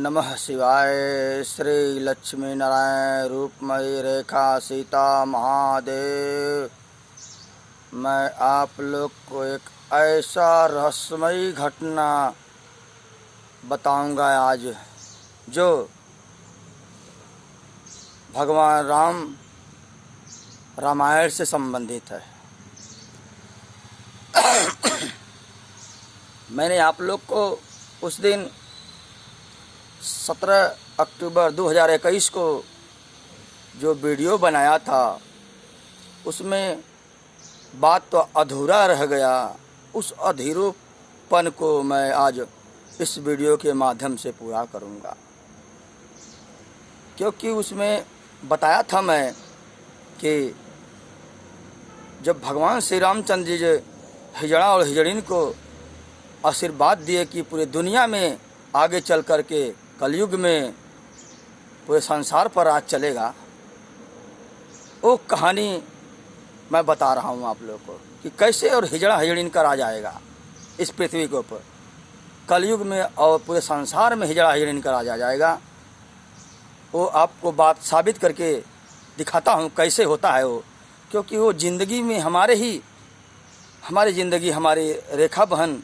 नमः शिवाय। श्री लक्ष्मी नारायण रूपमयी रेखा सीता महादेव। मैं आप लोग को एक ऐसा रहस्यमयी घटना बताऊंगा आज, जो भगवान रामायण से संबंधित है। मैंने आप लोग को उस दिन 17 अक्टूबर 2021 को जो वीडियो बनाया था, उसमें बात तो अधूरा रह गया। उस अधूरेपन को मैं आज इस वीडियो के माध्यम से पूरा करूंगा, क्योंकि उसमें बताया था मैं कि जब भगवान श्री रामचंद्र जी हिजड़ा और हिजड़िन को आशीर्वाद दिए कि पूरे दुनिया में आगे चल कर के कलयुग में पूरे संसार पर राज चलेगा, वो कहानी मैं बता रहा हूँ आप लोगों को कि कैसे और हिजड़ा हिजड़िन का राज आएगा इस पृथ्वी के ऊपर कलयुग में, और पूरे संसार में हिजड़ा हिजड़िन का राज आ जाएगा। वो आपको बात साबित करके दिखाता हूँ कैसे होता है वो, क्योंकि वो ज़िंदगी में हमारी ज़िंदगी, हमारी रेखा बहन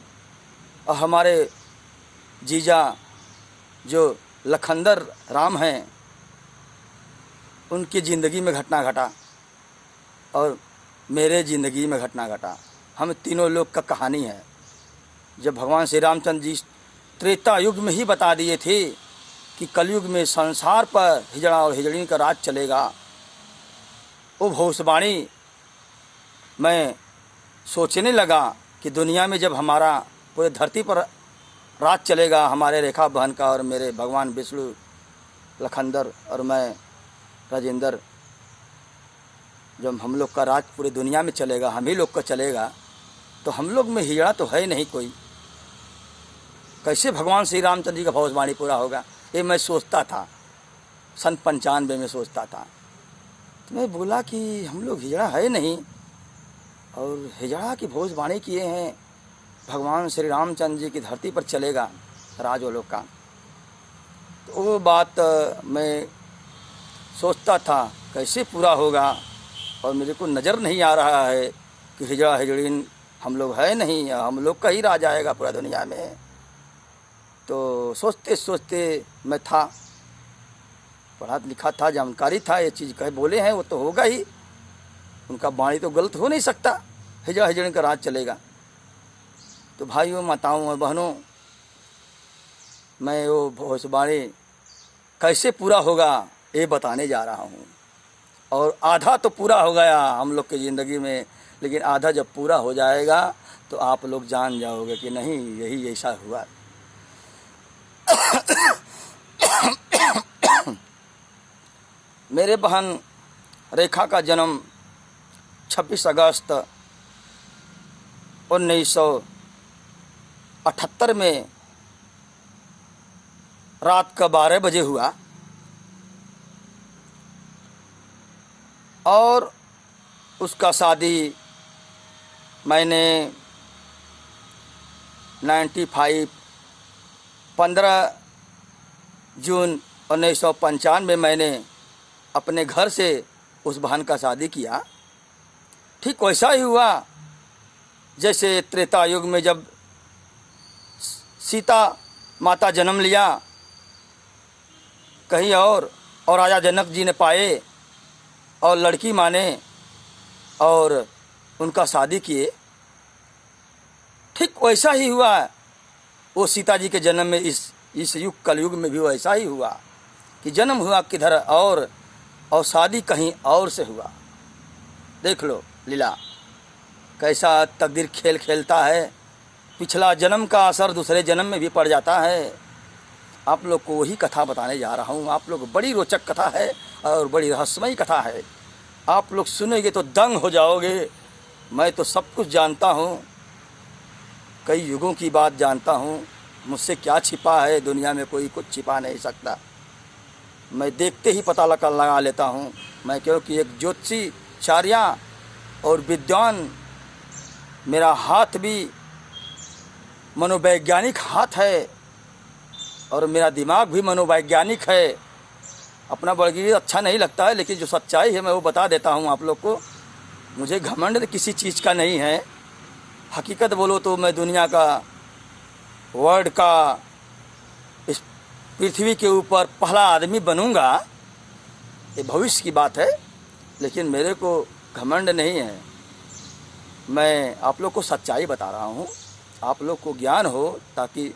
और हमारे जीजा जो लखनदर राम हैं, उनकी ज़िंदगी में घटना घटा और मेरे ज़िंदगी में घटना घटा। हम तीनों लोग का कहानी है। जब भगवान श्री रामचंद्र जी त्रेता युग में ही बता दिए थे कि कलयुग में संसार पर हिजड़ा और हिजड़िन का राज चलेगा, वो भविष्यवाणी मैं सोचने लगा कि दुनिया में जब हमारा पूरे धरती पर राज चलेगा, हमारे रेखा बहन का और मेरे भगवान विष्णु लखनदर और मैं राजेंद्र, जब हम लोग का राज पूरी दुनिया में चलेगा, हम ही लोग का चलेगा, तो हम लोग में हिजड़ा तो है नहीं कोई। कैसे भगवान श्री रामचंद्र जी का भविष्यवाणी पूरा होगा, ये मैं सोचता था। सन 95 में सोचता था। तो मैं बोला कि हम लोग हिजड़ा है नहीं, और हिजड़ा की भविष्यवाणी किए हैं, भगवान श्री रामचंद्र जी की धरती पर चलेगा राज वो लोग का। तो वो बात मैं सोचता था कैसे पूरा होगा, और मेरे को नज़र नहीं आ रहा है कि हिजड़ा हिजड़िन हम लोग है नहीं, हम लोग का ही राज आएगा पूरा दुनिया में। तो सोचते सोचते मैं था, पढ़ा लिखा था, जानकारी था, ये चीज़ कहे बोले हैं वो तो होगा ही, उनका वाणी तो गलत हो नहीं सकता, हिजड़ा हिजड़िन का राज चलेगा। तो भाइयों, माताओं और बहनों, मैं वो भविष्यवाणी कैसे पूरा होगा ये बताने जा रहा हूँ। और आधा तो पूरा हो गया हम लोग की ज़िंदगी में, लेकिन आधा जब पूरा हो जाएगा तो आप लोग जान जाओगे कि नहीं, यही ऐसा हुआ। मेरे बहन रेखा का जन्म 26 अगस्त 1978 में रात का 12 बजे हुआ, और उसका शादी मैंने 15 जून 1995 में मैंने अपने घर से उस बहन का शादी किया। ठीक वैसा ही हुआ जैसे त्रेता युग में जब सीता माता जन्म लिया कहीं और राजा जनक जी ने पाए और लड़की माने और उनका शादी किए। ठीक वैसा ही हुआ वो सीता जी के जन्म में, इस युग कलयुग में भी वैसा ही हुआ कि जन्म हुआ किधर और शादी कहीं और से हुआ। देख लो लीला, कैसा तकदीर खेल खेलता है। पिछला जन्म का असर दूसरे जन्म में भी पड़ जाता है। आप लोग को वही कथा बताने जा रहा हूँ। आप लोग, बड़ी रोचक कथा है और बड़ी रहस्यमयी कथा है। आप लोग सुनेंगे तो दंग हो जाओगे। मैं तो सब कुछ जानता हूँ, कई युगों की बात जानता हूँ। मुझसे क्या छिपा है दुनिया में, कोई कुछ छिपा नहीं सकता। मैं देखते ही पता लगा लेता हूँ मैं, क्योंकि एक ज्योतिषी चार्या और विद्वान मेरा हाथ भी मनोवैज्ञानिक हाथ है। और मेरा दिमाग भी मनोवैज्ञानिक है। अपना बड़गिरी अच्छा नहीं लगता है, लेकिन जो सच्चाई है मैं वो बता देता हूँ आप लोग को। मुझे घमंड किसी चीज़ का नहीं है। हकीकत बोलो तो मैं दुनिया का, वर्ल्ड का, इस पृथ्वी के ऊपर पहला आदमी बनूंगा, ये भविष्य की बात है। लेकिन मेरे को घमंड नहीं है। मैं आप लोग को सच्चाई बता रहा हूँ, आप लोग को ज्ञान हो, ताकि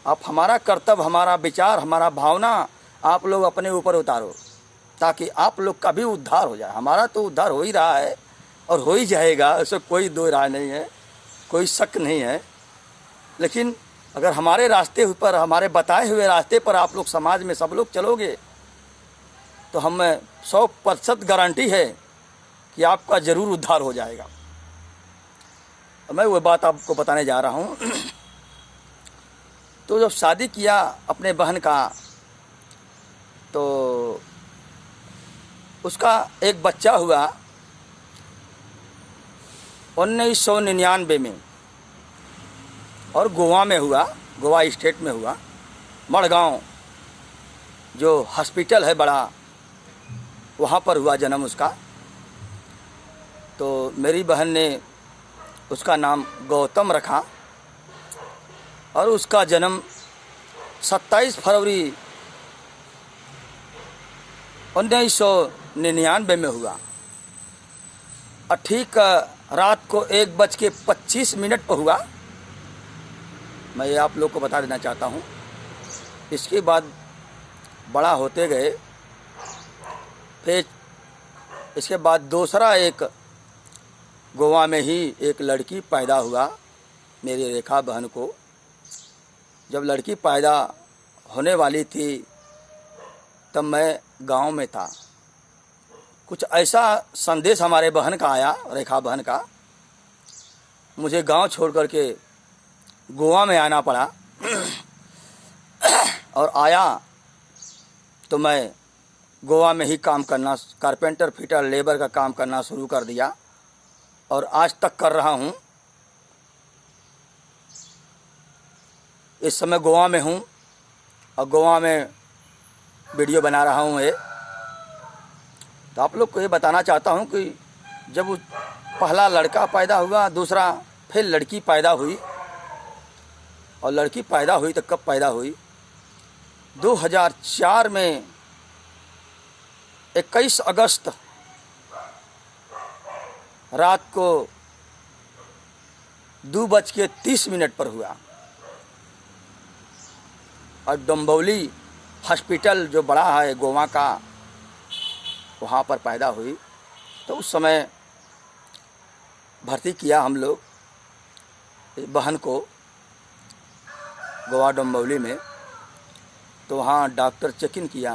आप हमारा कर्तव्य, हमारा विचार, हमारा भावना आप लोग अपने ऊपर उतारो, ताकि आप लोग का भी उद्धार हो जाए। हमारा तो उद्धार हो ही रहा है और हो ही जाएगा, उससे कोई दो राय नहीं है, कोई शक नहीं है। लेकिन अगर हमारे रास्ते पर, हमारे बताए हुए रास्ते पर आप लोग समाज में सब लोग चलोगे तो हमें 100% गारंटी है कि आपका ज़रूर उद्धार हो जाएगा। मैं वो बात आपको बताने जा रहा हूँ। तो जब शादी किया अपने बहन का, तो उसका एक बच्चा हुआ 1999 में, और गोवा में हुआ, गोवा स्टेट में हुआ। मड़गांव जो हॉस्पिटल है बड़ा, वहाँ पर हुआ जन्म उसका। तो मेरी बहन ने उसका नाम गौतम रखा और उसका जन्म 27 फरवरी 1999 में हुआ। और ठीक रात को 1:25 पर हुआ। मैं ये आप लोग को बता देना चाहता हूँ। इसके बाद बड़ा होते गए, फिर इसके बाद दूसरा एक गोवा में ही एक लड़की पैदा हुआ मेरी रेखा बहन को। जब लड़की पैदा होने वाली थी तब मैं गांव में था। कुछ ऐसा संदेश हमारे बहन का आया, रेखा बहन का, मुझे गांव छोड़ कर के गोवा में आना पड़ा। और आया तो मैं गोवा में ही काम करना, कारपेंटर, फिटर, लेबर का काम करना शुरू कर दिया और आज तक कर रहा हूँ। इस समय गोवा में हूँ और गोवा में वीडियो बना रहा हूँ ये। तो आप लोग को ये बताना चाहता हूँ कि जब पहला लड़का पैदा हुआ, दूसरा फिर लड़की पैदा हुई। और लड़की पैदा हुई तो कब पैदा हुई? 2004 में 21 अगस्त रात को 2:30 पर हुआ। और डोंबिवली हॉस्पिटल जो बड़ा है गोवा का, वहाँ पर पैदा हुई। तो उस समय भर्ती किया हम लोग बहन को गोवा डोंबिवली में। तो वहाँ डॉक्टर चेक इन किया,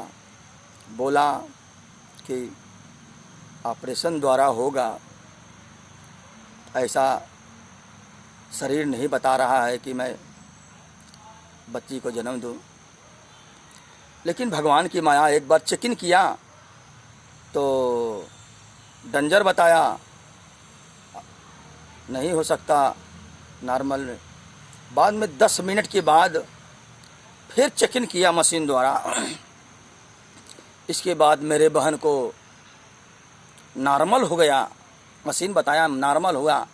बोला कि ऑपरेशन द्वारा होगा, ऐसा शरीर नहीं बता रहा है कि मैं बच्ची को जन्म दूं। लेकिन भगवान की माया, एक बार चेक इन किया तो डेंजर बताया, नहीं हो सकता नॉर्मल में। बाद में 10 मिनट के बाद फिर चेक इन किया मशीन द्वारा। इसके बाद मेरे बहन को नॉर्मल हो गया, मशीन बताया नॉर्मल हुआ।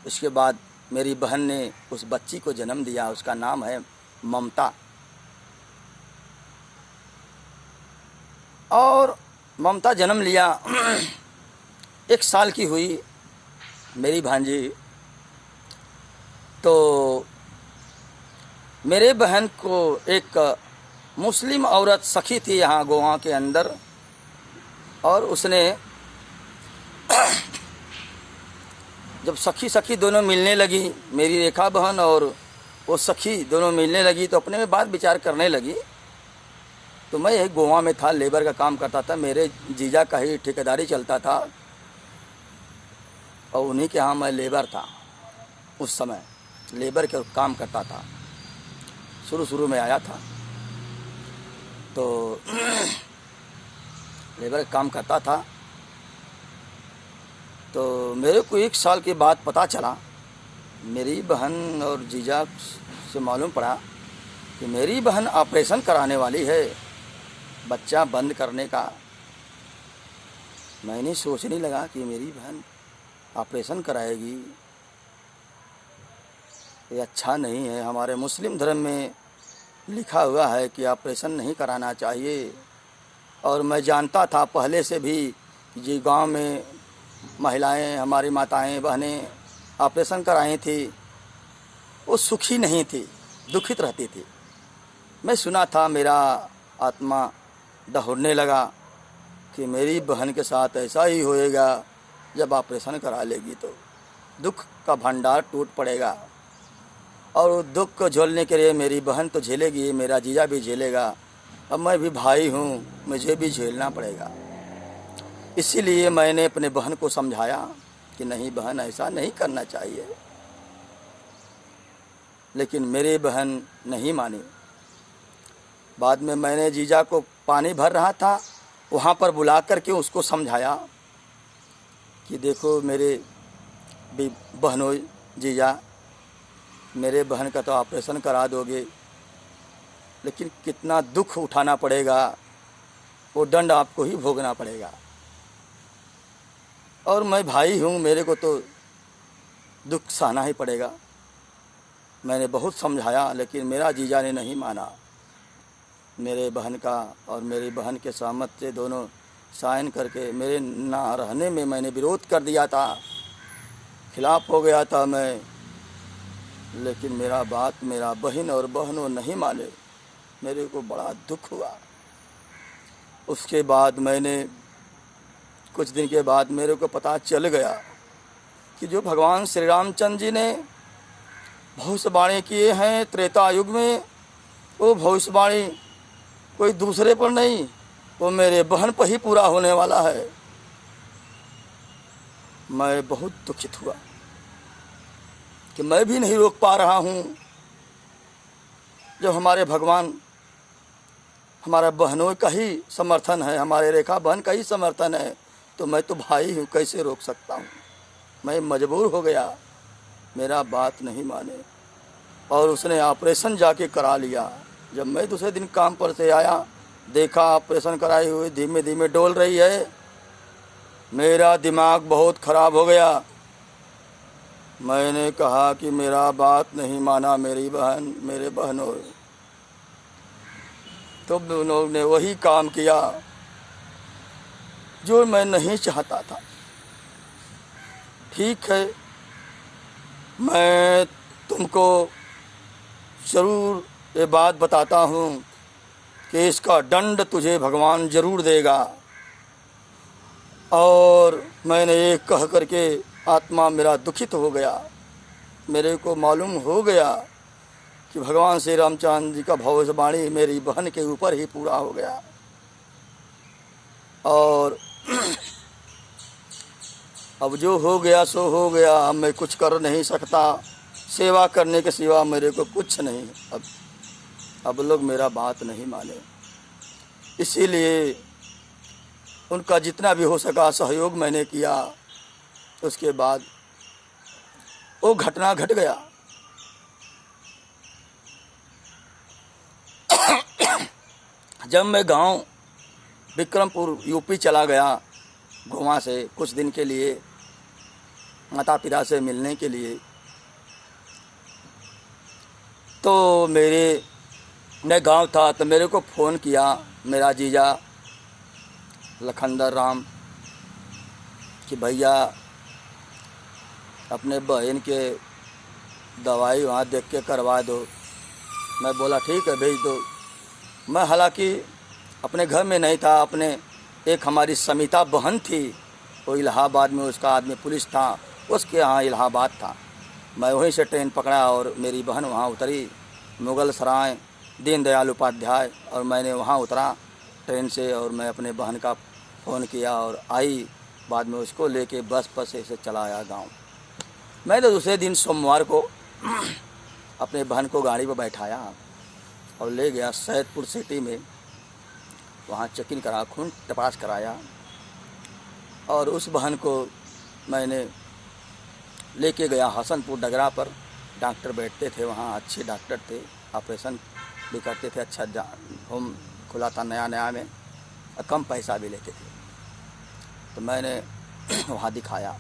इसके बाद मेरी बहन ने उस बच्ची को जन्म दिया, उसका नाम है ममता। और ममता जन्म लिया, 1 साल की हुई मेरी भांजी। तो मेरे बहन को एक मुस्लिम औरत सखी थी यहाँ गोवा के अंदर, और उसने जब सखी दोनों मिलने लगी, मेरी रेखा बहन और वो सखी दोनों मिलने लगी, तो अपने में बात विचार करने लगी। तो मैं यही गोवा में था, लेबर का काम करता था, मेरे जीजा का ही ठेकेदारी चलता था और उन्हीं के यहाँ मैं लेबर था। उस समय लेबर के काम करता था, शुरू में आया था तो लेबर का काम करता था। तो मेरे को 1 साल के बाद पता चला, मेरी बहन और जीजा से मालूम पड़ा कि मेरी बहन ऑपरेशन कराने वाली है बच्चा बंद करने का। मैंने सोचने लगा कि मेरी बहन ऑपरेशन कराएगी, ये अच्छा नहीं है। हमारे मुस्लिम धर्म में लिखा हुआ है कि ऑपरेशन नहीं कराना चाहिए। और मैं जानता था पहले से भी कि जी गांव में महिलाएं, हमारी माताएं बहनें ऑपरेशन कराई थी, वो सुखी नहीं थी, दुखित रहती थी। मैं सुना था, मेरा आत्मा दौड़ने लगा कि मेरी बहन के साथ ऐसा ही होएगा, जब ऑपरेशन करा लेगी तो दुख का भंडार टूट पड़ेगा। और वो दुख को झेलने के लिए मेरी बहन तो झेलेगी, मेरा जीजा भी झेलेगा, अब मैं भी भाई हूँ, मुझे भी झेलना पड़ेगा। इसीलिए मैंने अपने बहन को समझाया कि नहीं बहन, ऐसा नहीं करना चाहिए। लेकिन मेरी बहन नहीं मानी। बाद में मैंने जीजा को पानी भर रहा था, वहाँ पर बुला कर के उसको समझाया कि देखो मेरे भी बहनों, जीजा, मेरे बहन का तो ऑपरेशन करा दोगे, लेकिन कितना दुख उठाना पड़ेगा, वो दंड आपको ही भोगना पड़ेगा। और मैं भाई हूँ, मेरे को तो दुख सहना ही पड़ेगा। मैंने बहुत समझाया, लेकिन मेरा जीजा ने नहीं माना। मेरे बहन का और मेरी बहन के सहमत से दोनों साइन करके मेरे ना रहने में मैंने विरोध कर दिया था, खिलाफ हो गया था मैं। लेकिन मेरा बात मेरा बहन और बहनों नहीं माने, मेरे को बड़ा दुख हुआ। उसके बाद मैंने कुछ दिन के बाद मेरे को पता चल गया कि जो भगवान श्री रामचंद्र जी ने भविष्यवाणी किए हैं त्रेता युग में, वो भविष्यवाणी कोई दूसरे पर नहीं, वो मेरे बहन पर ही पूरा होने वाला है। मैं बहुत दुखित हुआ कि मैं भी नहीं रोक पा रहा हूँ। जब हमारे भगवान, हमारा बहनों का ही समर्थन है, हमारे रेखा बहन का ही समर्थन है, तो मैं तो भाई हूँ, कैसे रोक सकता हूँ। मैं मजबूर हो गया, मेरा बात नहीं माने और उसने ऑपरेशन जाके करा लिया। जब मैं दूसरे दिन काम पर से आया, देखा ऑपरेशन कराई हुई धीमे धीमे डोल रही है, मेरा दिमाग बहुत खराब हो गया। मैंने कहा कि मेरा बात नहीं माना मेरी बहन, मेरे बहनों, तो उन्होंने वही काम किया जो मैं नहीं चाहता था। ठीक है, मैं तुमको ज़रूर ये बात बताता हूँ कि इसका दंड तुझे भगवान ज़रूर देगा। और मैंने ये कह करके आत्मा मेरा दुखित हो गया। मेरे को मालूम हो गया कि भगवान श्री रामचंद्र जी का भविष्यवाणी मेरी बहन के ऊपर ही पूरा हो गया। और अब जो हो गया सो हो गया, अब मैं कुछ कर नहीं सकता। सेवा करने के सिवा मेरे को कुछ नहीं। अब लोग मेरा बात नहीं माने, इसीलिए उनका जितना भी हो सका सहयोग मैंने किया। उसके बाद वो घटना घट गया। जब मैं गांव विक्रमपुर यूपी चला गया गोवा से कुछ दिन के लिए माता पिता से मिलने के लिए, तो मेरे नए गांव था, तो मेरे को फ़ोन किया मेरा जीजा लखंदर राम कि भैया अपने बहन के दवाई वहाँ देख के करवा दो। मैं बोला ठीक है भेज दो। मैं हालांकि अपने घर में नहीं था, अपने एक हमारी समिता बहन थी, वो इलाहाबाद में, उसका आदमी पुलिस था, उसके यहाँ इलाहाबाद था। मैं वहीं से ट्रेन पकड़ा और मेरी बहन वहाँ उतरी, मुगल सराय दीनदयाल उपाध्याय, और मैंने वहाँ उतरा ट्रेन से और मैं अपने बहन का फ़ोन किया और आई। बाद में उसको लेके बस पर से चला आया गाँव। मैं तो दूसरे दिन सोमवार को अपने बहन को गाड़ी पर बैठाया और ले गया सैदपुर सिटी में, वहाँ चेकिंग करा, खून तपास कराया। और उस बहन को मैंने लेके गया हसनपुर डगरा पर, डॉक्टर बैठते थे वहाँ, अच्छे डॉक्टर थे, ऑपरेशन भी करते थे, अच्छा होम खुला था नया नया में और कम पैसा भी लेते थे। तो मैंने वहाँ दिखाया।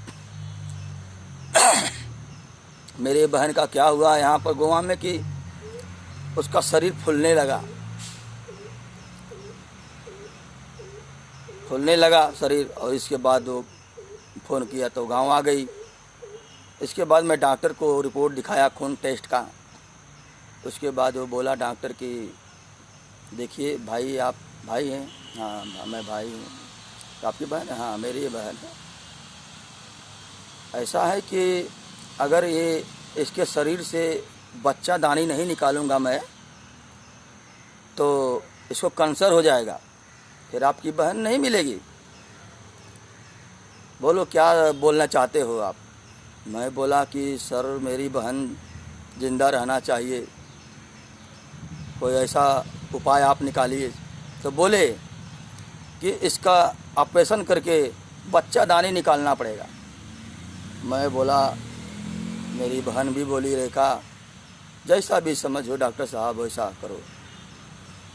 मेरे बहन का क्या हुआ यहाँ पर गोवा में कि उसका शरीर फूलने लगा शरीर, और इसके बाद वो फ़ोन किया तो गांव आ गई। इसके बाद मैं डॉक्टर को रिपोर्ट दिखाया खून टेस्ट का। उसके बाद वो बोला डॉक्टर कि देखिए भाई, आप भाई हैं? हाँ मैं भाई हूँ। तो आपकी बहन है? हाँ मेरी बहन है। ऐसा है कि अगर ये इसके शरीर से बच्चा दानी नहीं निकालूंगा मैं तो इसको कैंसर हो जाएगा, फिर आपकी बहन नहीं मिलेगी। बोलो क्या बोलना चाहते हो आप? मैं बोला कि सर मेरी बहन जिंदा रहना चाहिए, कोई ऐसा उपाय आप निकालिए। तो बोले कि इसका ऑपरेशन करके बच्चा दानी निकालना पड़ेगा। मैं बोला, मेरी बहन भी बोली रेखा जैसा भी समझो डॉक्टर साहब वैसा करो।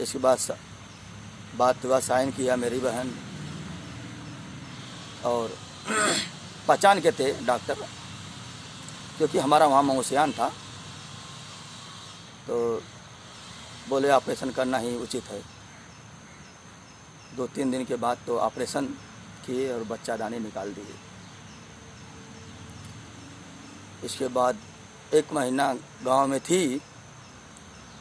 इसके बाद बात हुआ, साइन किया मेरी बहन, और पहचान के थे डॉक्टर क्योंकि हमारा वहाँ मौसियान था। तो बोले ऑपरेशन करना ही उचित है। 2-3 दिन के बाद तो ऑपरेशन किए और बच्चा दानी निकाल दिए। इसके बाद 1 महीना गांव में थी,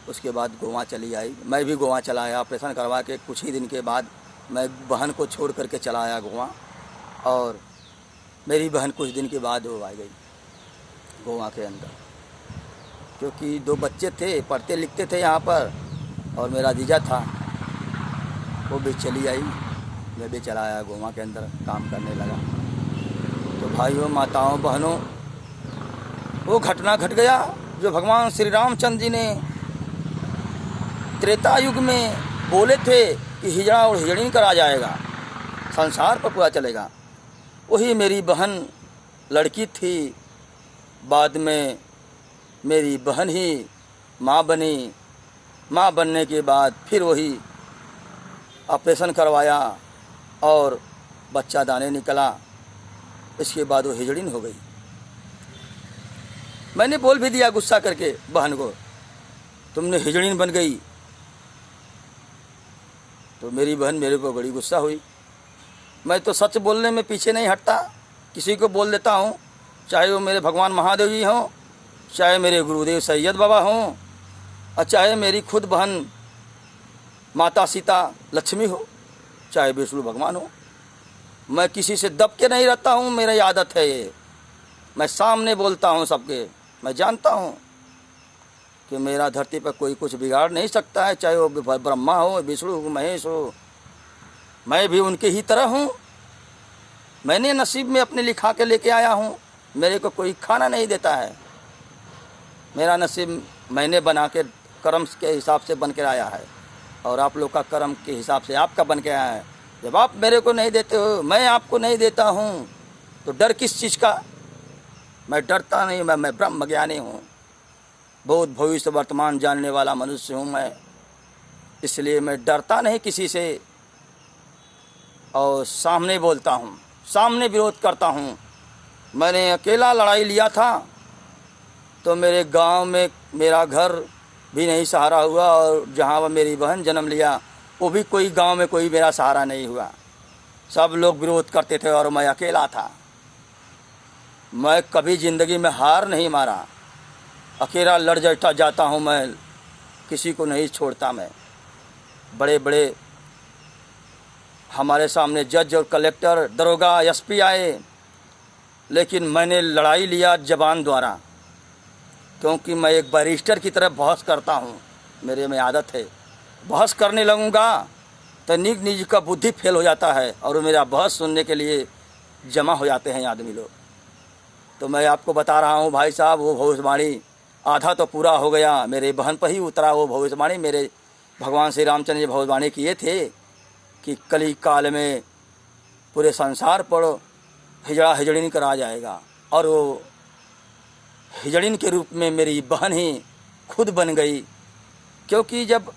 उसके बाद गोवा चली आई। मैं भी गोवा चला आया ऑपरेशन करवा के। कुछ ही दिन के बाद मैं बहन को छोड़ करके चला आया गोवा, और मेरी बहन कुछ दिन के बाद वो आ गई गोवा के अंदर, क्योंकि 2 बच्चे थे पढ़ते लिखते थे यहाँ पर, और मेरा जीजा था वो भी चली आई। मैं भी चला आया गोवा के अंदर, काम करने लगा। तो भाइयों माताओं बहनों, वो घटना घट गया जो भगवान श्री रामचंद्र जी ने त्रेता युग में बोले थे कि हिजड़ा और हिजड़ीन करा जाएगा, संसार पर पूरा चलेगा। वही मेरी बहन लड़की थी, बाद में मेरी बहन ही माँ बनी। माँ बनने के बाद फिर वही ऑपरेशन करवाया और बच्चा दाने निकला। इसके बाद वो हिजड़ीन हो गई। मैंने बोल भी दिया गुस्सा करके बहन को, तुमने हिजड़ीन बन गई। तो मेरी बहन मेरे को बड़ी गुस्सा हुई। मैं तो सच बोलने में पीछे नहीं हटता, किसी को बोल देता हूँ, चाहे वो मेरे भगवान महादेव जी हों, चाहे मेरे गुरुदेव सैयद बाबा हों, और चाहे मेरी खुद बहन माता सीता लक्ष्मी हो, चाहे विष्णु भगवान हो। मैं किसी से दब के नहीं रहता हूँ, मेरी आदत है ये। मैं सामने बोलता हूँ सबके। मैं जानता हूँ कि मेरा धरती पर कोई कुछ बिगाड़ नहीं सकता है, चाहे वो ब्रह्मा हो, विष्णु हो, महेश हो। मैं भी उनके ही तरह हूँ। मैंने नसीब में अपने लिखा के लेके आया हूँ, मेरे को कोई खाना नहीं देता है। मेरा नसीब मैंने बना के कर्म के हिसाब से बन के आया है, और आप लोग का कर्म के हिसाब से आपका बन के आया है। जब आप मेरे को नहीं देते हो, मैं आपको नहीं देता हूँ, तो डर किस चीज़ का? मैं डरता नहीं, मैं ब्रह्म ज्ञानी हूँ, भूत भविष्य वर्तमान जानने वाला मनुष्य हूँ मैं। इसलिए मैं डरता नहीं किसी से, और सामने बोलता हूँ, सामने विरोध करता हूँ। मैंने अकेला लड़ाई लिया था तो मेरे गांव में मेरा घर भी नहीं सहारा हुआ, और जहाँ मेरी बहन जन्म लिया वो भी कोई गांव में कोई मेरा सहारा नहीं हुआ। सब लोग विरोध करते थे और मैं अकेला था। मैं कभी ज़िंदगी में हार नहीं मारा, अकेला लड़ जाता हूँ मैं, किसी को नहीं छोड़ता मैं। बड़े बड़े हमारे सामने जज और कलेक्टर, दरोगा, एसपी आए, लेकिन मैंने लड़ाई लिया जबान द्वारा, क्योंकि मैं एक बैरिस्टर की तरह बहस करता हूँ। मेरे में आदत है, बहस करने लगूँगा तो निज का बुद्धि फेल हो जाता है, और मेरा बहस सुनने के लिए जमा हो जाते हैं आदमी लोग। तो मैं आपको बता रहा हूँ भाई साहब, वो भविष्यवाणी आधा तो पूरा हो गया, मेरे बहन पर ही उतरा वो भविष्यवाणी। मेरे भगवान श्री रामचंद्र जी भविष्यवाणी किए थे कि कली काल में पूरे संसार पर हिजड़ा हिजड़ीन करा जाएगा, और वो हिजड़ीन के रूप में मेरी बहन ही खुद बन गई। क्योंकि जब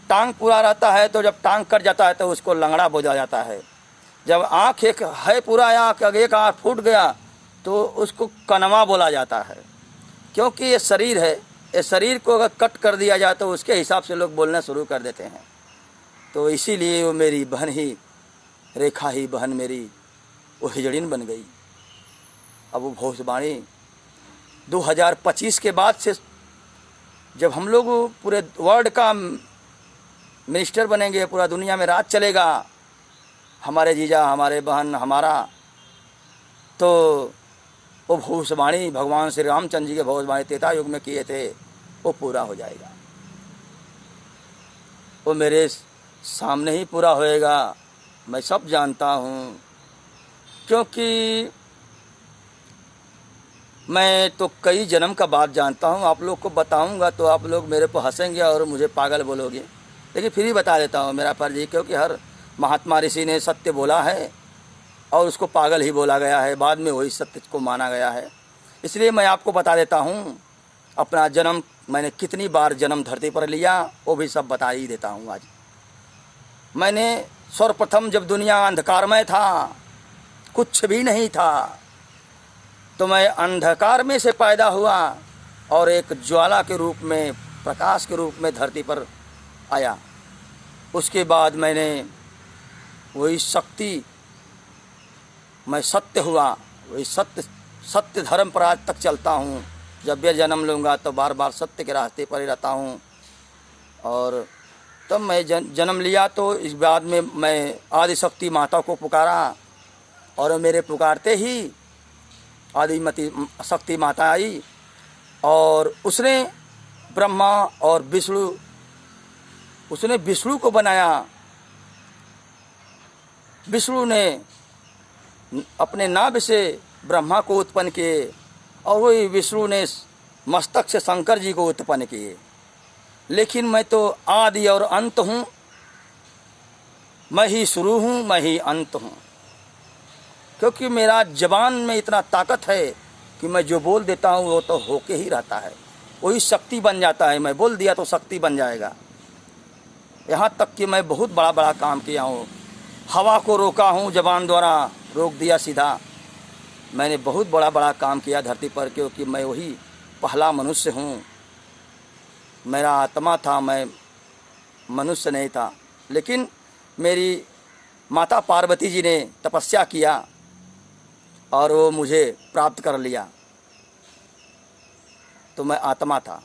टांग पूरा रहता है तो जब टांग कट जाता है तो उसको लंगड़ा बोला जाता है। जब आँख एक है पूरा आँख एक आँख फूट गया तो उसको कनवा बोला जाता है। क्योंकि ये शरीर है, ये शरीर को अगर कट कर दिया जाए तो उसके हिसाब से लोग बोलना शुरू कर देते हैं। तो इसीलिए वो मेरी बहन ही, रेखा ही बहन मेरी वो हिजड़िन बन गई। अब वो भविष्यवाणी 2025 के बाद से जब हम लोग पूरे वर्ल्ड का मिनिस्टर बनेंगे, पूरा दुनिया में राज चलेगा, हमारे जीजा, हमारे बहन, हमारा, तो वो भविष्यवाणी भगवान श्री रामचंद्र जी के भविष्यवाणी त्रेता युग में किए थे वो पूरा हो जाएगा। वो मेरे सामने ही पूरा होएगा, मैं सब जानता हूँ। क्योंकि मैं तो कई जन्म का बात जानता हूँ, आप लोग को बताऊँगा तो आप लोग मेरे को हंसेंगे और मुझे पागल बोलोगे, लेकिन फिर भी बता देता हूँ, मेरा फर्ज है। क्योंकि हर महात्मा ऋषि ने सत्य बोला है और उसको पागल ही बोला गया है, बाद में वही सत्य को माना गया है। इसलिए मैं आपको बता देता हूँ अपना जन्म, मैंने कितनी बार जन्म धरती पर लिया वो भी सब बता ही देता हूँ। आज मैंने सर्वप्रथम जब दुनिया अंधकारमय था, कुछ भी नहीं था, तो मैं अंधकार में से पैदा हुआ और एक ज्वाला के रूप में, प्रकाश के रूप में धरती पर आया। उसके बाद मैंने वही शक्ति, मैं सत्य हुआ, वही सत्य धर्म पर आज तक चलता हूँ। जब भी जन्म लूँगा तो बार बार सत्य के रास्ते पर ही रहता हूँ। और तब मैं जन्म लिया तो इस बाद में मैं आदिशक्ति माता को पुकारा और मेरे पुकारते ही आदिमती शक्ति माता आई और उसने ब्रह्मा और विष्णु, उसने विष्णु को बनाया। विष्णु ने अपने नाभि से ब्रह्मा को उत्पन्न किए और वही विष्णु ने मस्तक से शंकर जी को उत्पन्न किए। लेकिन मैं तो आदि और अंत हूँ, मैं ही शुरू हूँ, मैं ही अंत हूँ। क्योंकि मेरा जबान में इतना ताकत है कि मैं जो बोल देता हूँ वो तो होके ही रहता है, वही शक्ति बन जाता है। मैं बोल दिया तो शक्ति बन जाएगा। यहाँ तक कि मैं बहुत बड़ा बड़ा काम किया हूँ, हवा को रोका हूँ, जबान द्वारा रोक दिया सीधा। मैंने बहुत बड़ा बड़ा काम किया धरती पर, क्योंकि मैं वही पहला मनुष्य हूँ। मेरा आत्मा था, मैं मनुष्य नहीं था। लेकिन मेरी माता पार्वती जी ने तपस्या किया और वो मुझे प्राप्त कर लिया, तो मैं आत्मा था।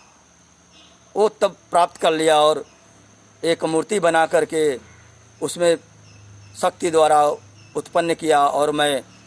वो तब प्राप्त कर लिया और एक मूर्ति बना करके उसमें शक्ति द्वारा उत्पन्न किया और मैं